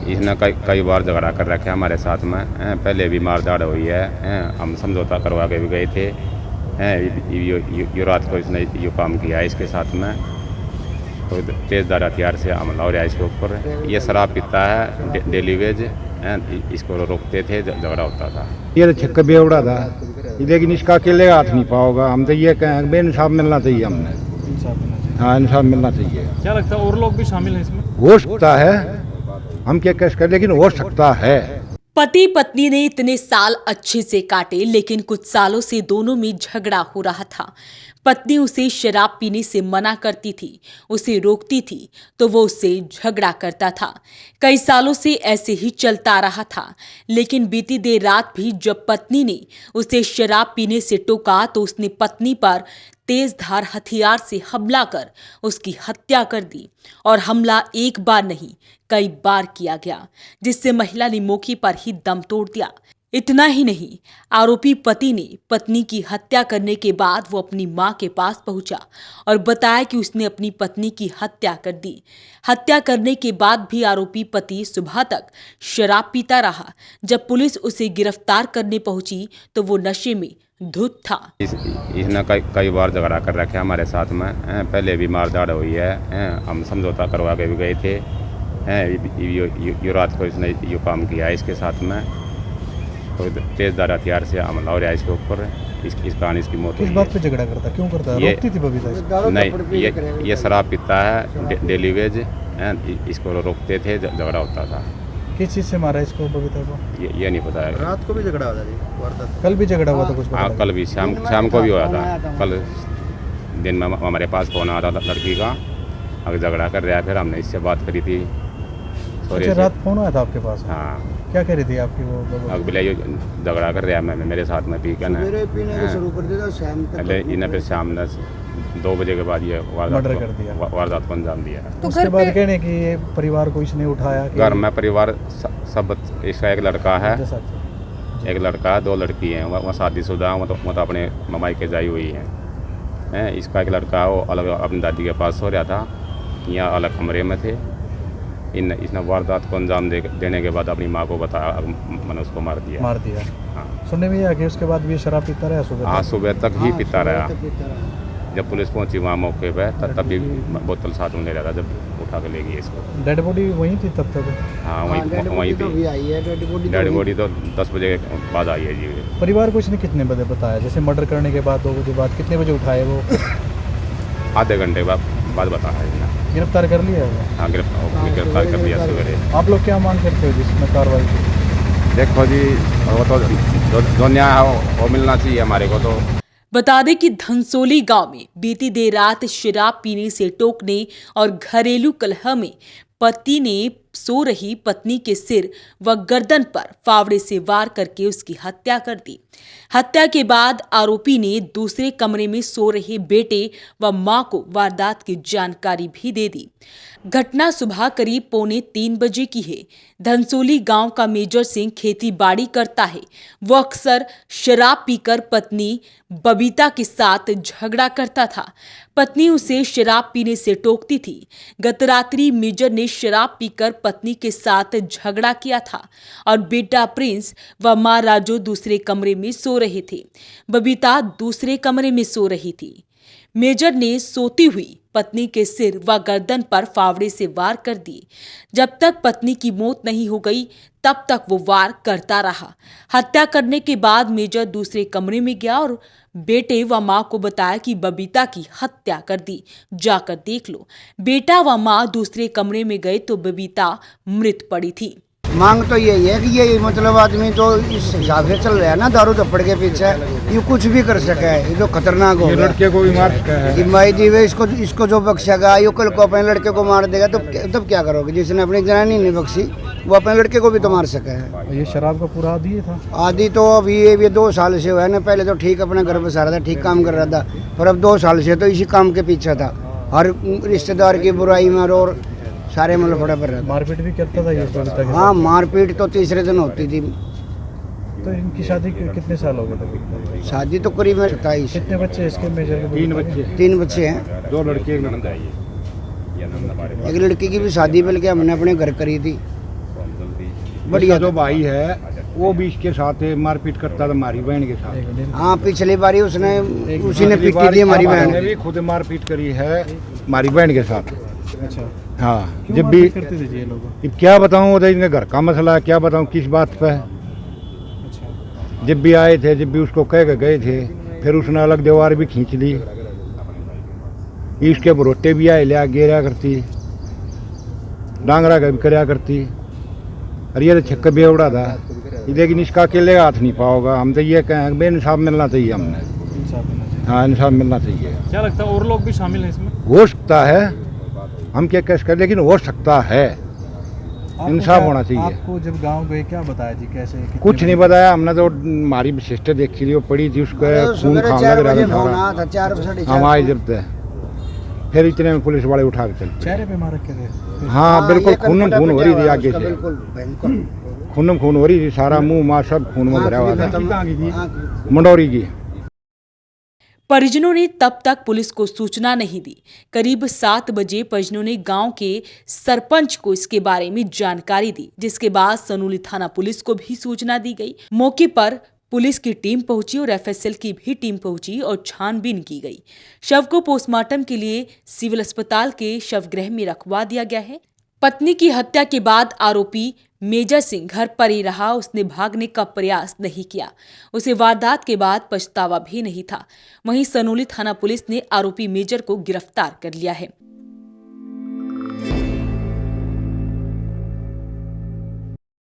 इसने कई बार झगड़ा कर रखा है हमारे साथ में। पहले भी मारधाड़ हुई है। हम समझौता करवा के भी गए थे। यो रात को इसने यो काम किया है इसके साथ में। तो तेज़धार हथियार से हमला हो रहा है इसके ऊपर। ये शराब पीता है डेली वेज। इसको रोकते थे, झगड़ा होता था। ये तो छक्का बेवड़ा था, लेकिन इसका अकेले हाथ नहीं पाओगा। हम तो ये कहें बेइंसाफ मिलना चाहिए हमने। हाँ, इंसाफ मिलना चाहिए। क्या लगता है और लोग भी शामिल हैं इसमें? हो सकता है, हम क्या कह सकते, लेकिन हो सकता है। पति पत्नी ने इतने साल अच्छे से काटे, लेकिन कुछ सालों से दोनों में झगड़ा हो रहा था। पत्नी उसे शराब पीने से मना करती थी, उसे रोकती थी तो वो उससे झगड़ा करता था। कई सालों से ऐसे ही चलता रहा था, लेकिन बीती देर रात भी जब पत्नी ने उसे शराब पीने से टोका तो उसने पत्नी पर तेजधार हथियार से हमला कर उसकी हत्या कर दी। और हमला एक बार नहीं, कई बार किया गया, जिससे महिला ने मौके पर ही दम तोड़ दिया। इतना ही नहीं, आरोपी पति ने पत्नी की हत्या करने के बाद वो अपनी मां के पास पहुंचा और बताया कि उसने अपनी पत्नी की हत्या कर दी। हत्या करने के बाद भी आरोपी पति सुबह तक शराब पीता रहा। जब पुलिस उसे गिरफ्तार करने पहुंची तो वो नशे में धुत था। इसने कई बार झगड़ा कर रखा है हमारे साथ में। पहले भी मारधाड़ हुई है। हम समझौता करवा के भी गए थे। यो रात को इसने यो काम किया है इसके साथ में। तो तेज़धार हथियार से हमला हो रहा है इसके ऊपर। इस कारण इसकी मौत हुई है। किस बात पे झगड़ा करता, क्यों करता है? रोकती थी बबीता इसको? नहीं, ये शराब पीता है डेली वेज। इसको रोकते थे, झगड़ा होता था। किस चीज़ से मारा इसको बबीता को? ये नहीं पता है। रात को भी झगड़ा हो जाता है। कल भी झगड़ा हुआ था कुछ? हाँ, कल भी शाम को भी हुआ था। कल दिन में हमारे पास फोन आ रहा था लड़की का, अगर झगड़ा कर रहा है। फिर हमने इससे बात करी थी। अच्छा, रात फोन आया था आपके पास? हाँ। क्या कह रही थी आपकी वो? बोले ये झगड़ा कर रहा है मेरे साथ में पी कर इन्हें फिर शाम 2 बजे के बाद ये वारदात को अंजाम दिया। तो उसके बाद कहने कि ये परिवार को इसने उठाया? घर में परिवार सब, इसका एक लड़का है, एक लड़का है, 2 लड़की हैं। वह शादीशुदा, वो तो अपने ममाई के जाई हुई हैं। इसका एक लड़का है, वो अलग अपनी दादी के पास सो रहा था, यहाँ अलग कमरे में थे। इसने वारदात को अंजाम देने के बाद अपनी माँ को बताया, मैंने उसको मार दिया। हाँ। सुनने में आया कि उसके बाद भी शराब पीता रहा सुबह? हाँ, सुबह तक ही पीता रहा। जब पुलिस पहुंची वहाँ मौके पर, तब भी बोतल साथ में ले रहा था। जब उठा के ले गई इसको। डेड बॉडी वहीं थी तब तक? हाँ, वहीं थी। डेड बॉडी तो 10 बजे के बाद आई है जी। परिवार को इसने कितने बजे बताया? जैसे मर्डर करने के बाद 2 बजे बाद कितने बजे उठाए वो? आधे घंटे बाद बताया। गिरफ्तार कर लिया? हाँ, गिरफ्तार कर लिया सवेरे। आप लोग क्या मांग करते हो जिसमें कार्रवाई की? देखो जी, वो तो जो न्याय है वो मिलना चाहिए हमारे को। तो बता दें कि धनसोली गांव में बीती देर रात शराब पीने से टोकने और घरेलू कलह में पति ने सो रही पत्नी के सिर व गर्दन पर फावड़े से वार करके उसकी हत्या कर दी। हत्या के बाद आरोपी ने दूसरे कमरे में सो रहे बेटे व मां को वारदात की जानकारी भी दे दी। घटना सुबह करीब 2:45 बजे की है। धनसोली गांव का मेजर सिंह खेती बाड़ी करता है। वो अक्सर शराब पीकर पत्नी बबीता के साथ झगड़ा करता था। पत्नी उसे शराब पीने से टोकती थी। गत रात्रि मेजर ने शराब पीकर पत्नी के साथ झगड़ा किया था और बेटा प्रिंस व मां राजू दूसरे कमरे में सो रहे थे। बबीता दूसरे कमरे में सो रही थी। मेजर ने सोती हुई पत्नी के सिर व गर्दन पर फावड़े से वार कर दिए। जब तक पत्नी की मौत नहीं हो गई तब तक वो वार करता रहा। हत्या करने के बाद मेजर दूसरे कमरे में गया और बेटे व मां को बताया कि बबीता की हत्या कर दी, जाकर देख लो। बेटा व मां दूसरे कमरे में गए तो बबीता मृत पड़ी थी। मांग तो यही है कि ये मतलब आदमी जो इस हिसाब से चल रहा है ना, दारू थप्पड़ के पीछे, ये कुछ भी कर सके है। ये जो खतरनाक हो गया, लड़के को भी मार सका है। कि माई दी वे इसको जो बख्शेगा, ये कल को अपने लड़के को मार देगा तो तब क्या करोगे? जिसने अपनी जनानी नहीं बख्शी वो अपने लड़के को भी तो मार सका है। ये शराब का पूरा आदी था? आदि तो अभी ये 2 साल से हुआ है ना। पहले तो ठीक अपने घर बसा रहा था, ठीक काम कर रहा था, पर अब 2 साल से तो इसी काम के पीछे था। हर रिश्तेदार की बुराई में और सारे मतलब बड़ा पर रहता। मारपीट भी करता था ये बबीता के? हाँ, मारपीट तो तीसरे दिन होती थी। तो इनकी शादी कितने साल हो गए? शादी तो करीब 27। कितने बच्चे इसके मेजर के? 3 बच्चे हैं। 2 लड़के, एक लड़का। एक लड़की की भी शादी बल्कि हमने अपने घर करी थी। बढ़िया जो भाई है वो भी इसके साथ मारपीट करता था हमारी बहन के साथ। हाँ पिछली बारी उसी ने पिछली पीटी बार थी हमारी ने बहन। भी खुद मारपीट करी है हमारी बहन के साथ। अच्छा, हाँ क्यों जब भी मारपीट करते थे ये लोग? अब क्या बताऊँ, वो तो इनके घर का मसला है, क्या बताऊँ किस बात पे। अच्छा, जब भी आए थे, जब भी उसको कह के गए थे, फिर उसने अलग दीवार भी खींच ली। इसके बरोटे भी आए लिया गेरा करती, डांगरा का भी करया करती। अरे ये तो छक्क बेवड़ा था, लेकिन इसका अकेले हाथ नहीं पाओगा। हम तो ये कहें बेइंसाफ मिलना चाहिए हमें। इंसाफ होना चाहिए। हाँ इंसाफ मिलना चाहिए। क्या लगता है और लोग भी शामिल हैं इसमें? हो सकता है, हम क्या कह सकते, लेकिन हो सकता है। आपको इंसाफ क्या- होना चाहिए। आपको जब गांव गए क्या बताया जी, कैसे कितने कुछ नहीं बजे? बताया हमने, तो हमारी सिस्टर देखी थी, वो पड़ी थी, उसको खून खान लग रहा था सारा। था 4 हम आए जब तक, फिर इतने में पुलिस वाले उठा के चल पड़े। चेहरे पे मार रखे थे? हाँ बिल्कुल खून खून हो रही थी आगे से, बिल्कुल बिल्कुल। खून खून हो रही थी, सारा मुंह माँ सब खून में भरा हुआ था। मंडौरी की। परिजनों ने तब तक पुलिस को सूचना नहीं दी। करीब 7 बजे परिजनों ने गांव के सरपंच को इसके बारे में जानकारी दी, जिसके बाद सनोली थाना पुलिस को भी सूचना दी गई। मौके पर पुलिस की टीम पहुंची और एफएसएल की भी टीम पहुंची और छानबीन की गई। शव को पोस्टमार्टम के लिए सिविल अस्पताल के शवगृह में रखवा दिया गया है। पत्नी की हत्या के बाद आरोपी मेजर सिंह घर पर ही रहा। उसने भागने का प्रयास नहीं किया। उसे वारदात के बाद पछतावा भी नहीं था। वहीं सनोली थाना पुलिस ने आरोपी मेजर को गिरफ्तार कर लिया है।